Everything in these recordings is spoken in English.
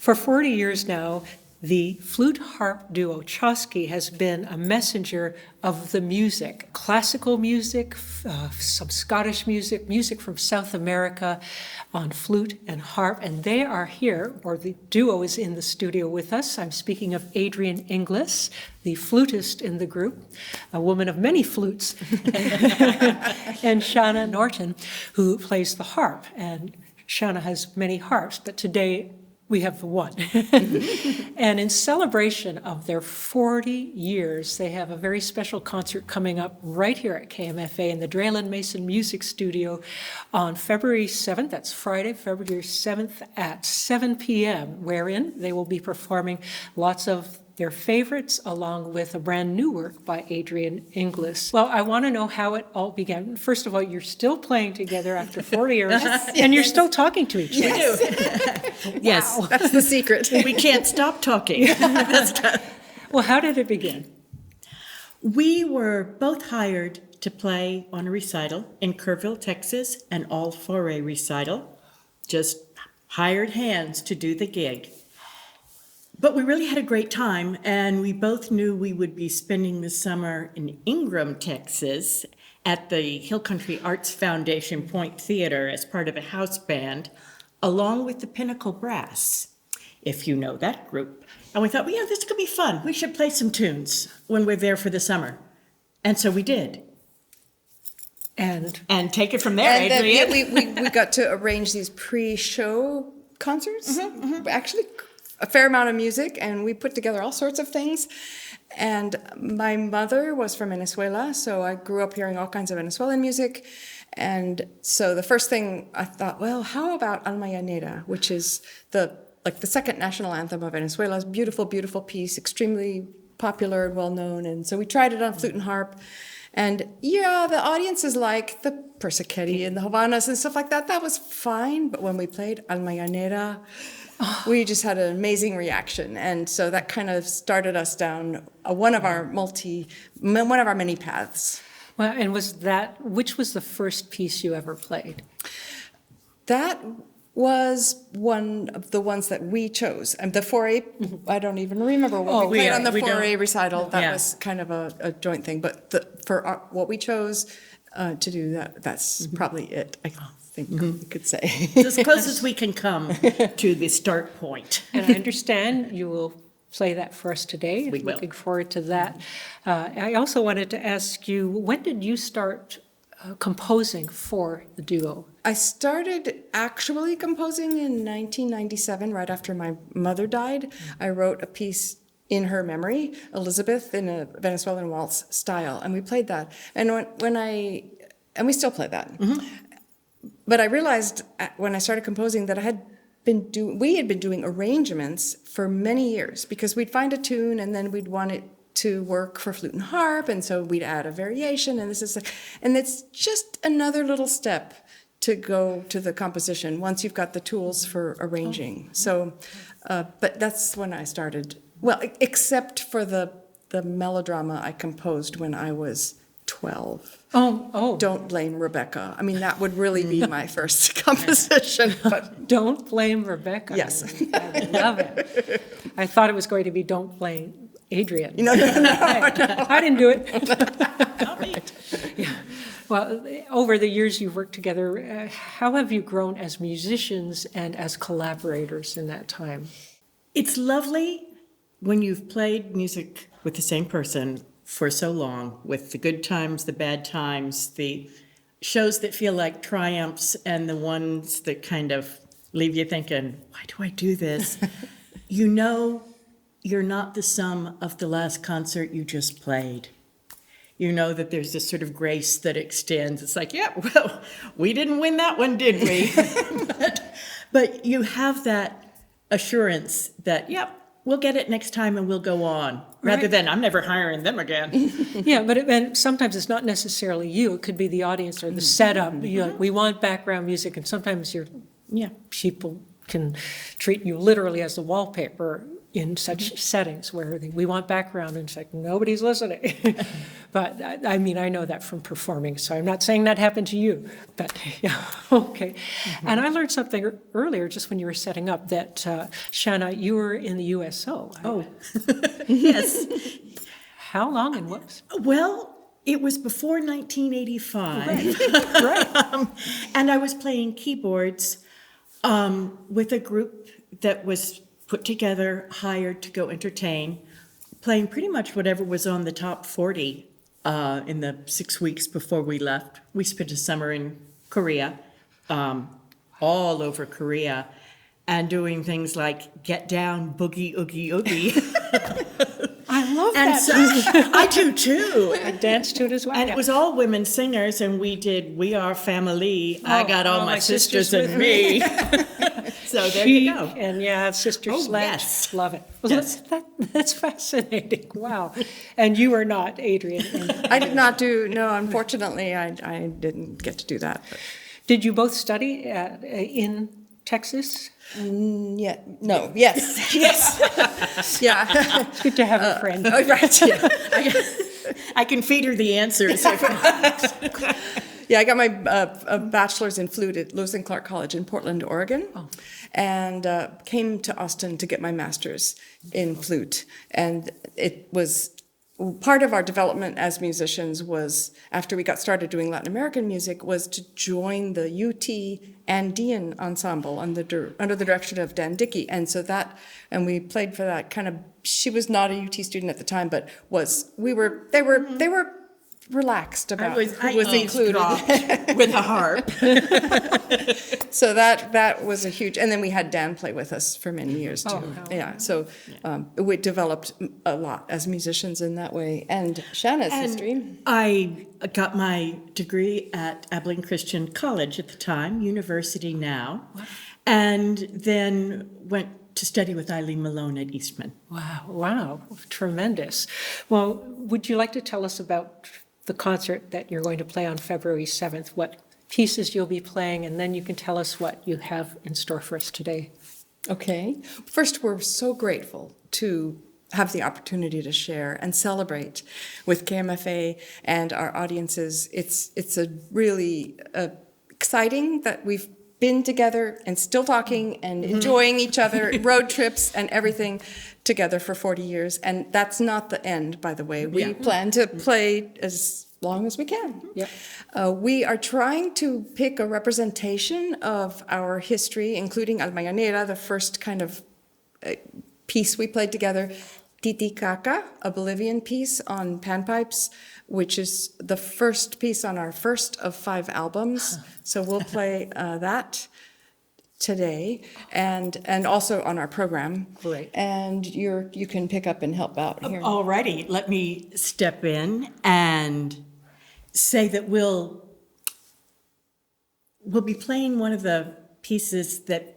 For 40 years now, the flute harp duo Chaski has been a messenger of the music, classical music, some Scottish music, music from South America on flute and harp. And they are here, or the duo is in the studio with us. I'm speaking of Adrian Inglis, the flutist in the group, a woman of many flutes, and Shanna Norton, who plays the harp. And Shanna has many harps, but today we have the one. And in celebration of their 40 years, they have a very special concert coming up right here at KMFA in the Drayland Mason Music Studio on February 7th. That's Friday, February 7th at 7 p.m., wherein they will be performing lots of their favorites, along with a brand new work by Adrian Inglis. Well, I want to know how it all began. First of all, you're still playing together after 40 years, and you're still talking to each other. We do. Yes, Wow. that's the secret. We can't stop talking. Well, how did it begin? We were both hired to play on a recital in Kerrville, Texas, an all-foray recital, just hired hands to do the gig. But we really had a great time, and we both knew we would be spending the summer in Ingram, Texas, at the Hill Country Arts Foundation Point Theater as part of a house band, along with the Pinnacle Brass, if you know that group. And we thought, well, yeah, this could be fun. We should play some tunes when we're there for the summer. And so we did. And take it from there, And then, Adrian. we got to arrange these pre-show concerts. Actually, a fair amount of music, and we put together all sorts of things. And my mother was from Venezuela, so I grew up hearing all kinds of Venezuelan music. And so the first thing I thought, well, how about Alma Llanera, which is the second national anthem of Venezuela. It's a beautiful, beautiful piece, extremely popular and well-known. And so we tried it on flute and harp. And yeah, the audiences like the Persichetti and the Havanas and stuff like that. That was fine. But when we played Alma Llanera, we just had an amazing reaction. And so that kind of started us down one of our many paths. Well, and which was the first piece you ever played? That was one of the ones that we chose. And the 4A, I don't even remember what we played on the 4A recital. That was kind of a joint thing. But for what we chose to do, that's probably it, I think we could say. It's as close as we can come to the start point. And I understand you will play that for us today. We will. Looking forward to that. I also wanted to ask you, when did you start composing for the duo? I started actually composing in 1997, right after my mother died. I wrote a piece in her memory, Elizabeth, in a Venezuelan waltz style, and we played that. And and we still play that. But I realized when I started composing that we had been doing arrangements for many years, because we'd find a tune and then we'd want it to work for flute and harp, and so we'd add a variation, and it's just another little step to go to the composition once you've got the tools for arranging. So, but that's when I started. Well, except for the melodrama I composed when I was 12. Oh. Don't Blame Rebecca. I mean, that would really be my first composition. But Don't Blame Rebecca. Yes. I love it. I thought it was going to be Don't Blame Adrian. no. I didn't do it. Yeah. Well, over the years you've worked together, how have you grown as musicians and as collaborators in that time? It's lovely when you've played music with the same person for so long, with the good times, the bad times, the shows that feel like triumphs, and the ones that kind of leave you thinking, why do I do this? You know you're not the sum of the last concert you just played. You know that there's this sort of grace that extends. It's like, yeah, well, we didn't win that one, did we? but you have that assurance that, yep, we'll get it next time and we'll go on, rather than I'm never hiring them again. Yeah, but sometimes it's not necessarily you. It could be the audience or the setup. We want background music, and sometimes people can treat you literally as the wallpaper in such settings where we want background, and it's like, nobody's listening. But I mean, I know that from performing, so I'm not saying that happened to you, but yeah, okay. And I learned something earlier, just when you were setting up, that Shanna, you were in the USO. Oh, yes. How long and what? Well, it was before 1985. Right. And I was playing keyboards with a group that was put together, hired to go entertain, playing pretty much whatever was on the top 40 in the 6 weeks before we left. We spent a summer in Korea, all over Korea, and doing things like Get Down, Boogie, Oogie, Oogie. I love And that. so, I do too. I danced to it as well. And it was all women singers, and we did We Are Family, I Got All My Sisters with and Me. So there She- you go. And yeah, Sister Oh, Sledge. yes. Love it. Well, Yes. that's fascinating. Wow. And you were not, Adrian. I did not do, no, unfortunately, I didn't get to do that. But. Did you both study in Texas? Yeah, no, yes, yes. Yeah. It's good to have a friend. Oh, right, yeah. I can feed her the answers. Yeah, I got my bachelor's in flute at Lewis and Clark College in Portland, Oregon, and came to Austin to get my master's in flute. And it was part of our development as musicians was, after we got started doing Latin American music, was to join the UT Andean Ensemble under the direction of Dan Dickey. And so and we played for that kind of, she was not a UT student at the time, but they were relaxed about who was included. With a harp. So that was a huge, and then we had Dan play with us for many years too. Yeah, so we developed a lot as musicians in that way. And Shanna's history. I got my degree at Abilene Christian College at the time, university now, and then went to study with Eileen Malone at Eastman. Wow, tremendous. Well, would you like to tell us about the concert that you're going to play on February 7th, what pieces you'll be playing, and then you can tell us what you have in store for us today. Okay. First, we're so grateful to have the opportunity to share and celebrate with KMFA and our audiences. It's a really exciting that we've been together and still talking and enjoying each other, road trips and everything together for 40 years. And that's not the end, by the way. We plan to play as long as we can. Yep. We are trying to pick a representation of our history, including Almayanera, the first kind of piece we played together, Titicaca, a Bolivian piece on panpipes, which is the first piece on our first of 5 albums. So we'll play that today, and also on our program. Great. And you can pick up and help out here. Alrighty, let me step in and say that we'll be playing one of the pieces that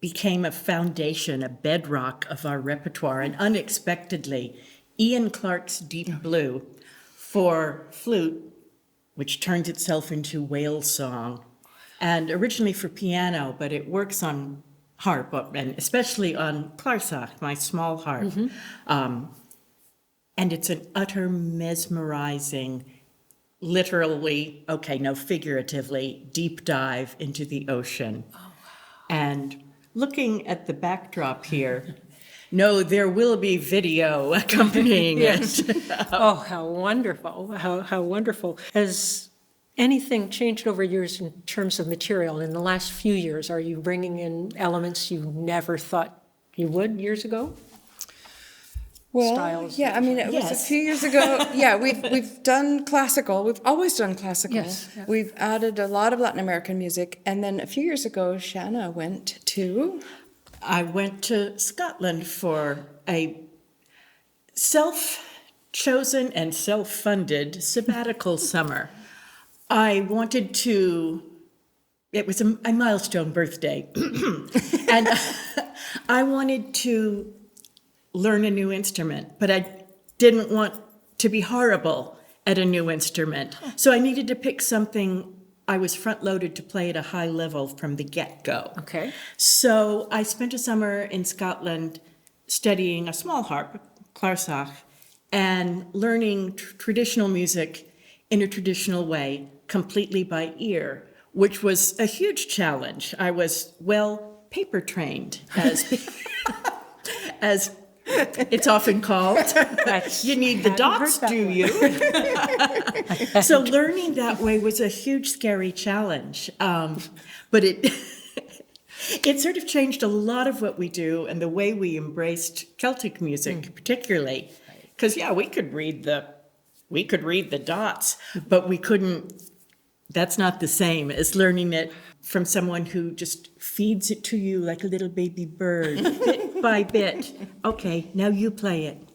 became a foundation, a bedrock of our repertoire, and unexpectedly, Ian Clarke's Deep Blue for flute, which turns itself into whale song, and originally for piano, but it works on harp, and especially on clarsach, my small harp. And it's an utter mesmerizing, literally, okay, no, figuratively, deep dive into the ocean. Oh, wow. And looking at the backdrop here, no, there will be video accompanying it. Oh, how wonderful, how wonderful. Has anything changed over years in terms of material? In the last few years, are you bringing in elements you never thought you would years ago? Well, Styles. yeah, I mean, it was a Yes. few years ago. Yeah, we've done classical. We've always done classical. Yes, yeah. We've added a lot of Latin American music. And then a few years ago, Shanna went to... I went to Scotland for a self-chosen and self-funded sabbatical summer. I wanted to, it was a milestone birthday, and I wanted to learn a new instrument, but I didn't want to be horrible at a new instrument. So I needed to pick something I was front-loaded to play at a high level from the get-go. Okay. So I spent a summer in Scotland studying a small harp, clarsach, and learning traditional music in a traditional way, completely by ear, which was a huge challenge. I was paper trained, as it's often called. You need the dots, do you? So learning that way was a huge, scary challenge. But it sort of changed a lot of what we do and the way we embraced Celtic music, particularly. Because, we could read the dots, but we couldn't. That's not the same as learning it from someone who just feeds it to you like a little baby bird, bit by bit. Okay, now you play it.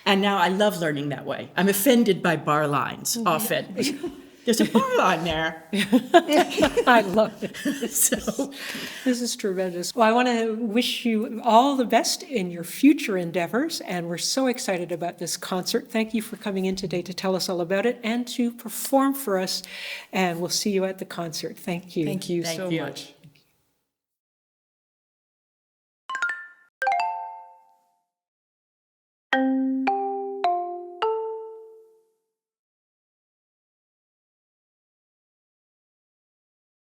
And now I love learning that way. I'm offended by bar lines often. There's a bar line there. I love it. So, This is tremendous. Well, I want to wish you all the best in your future endeavors, and we're so excited about this concert. Thank you for coming in today to tell us all about it and to perform for us, and we'll see you at the concert. Thank you. Thank you Thank so you. much.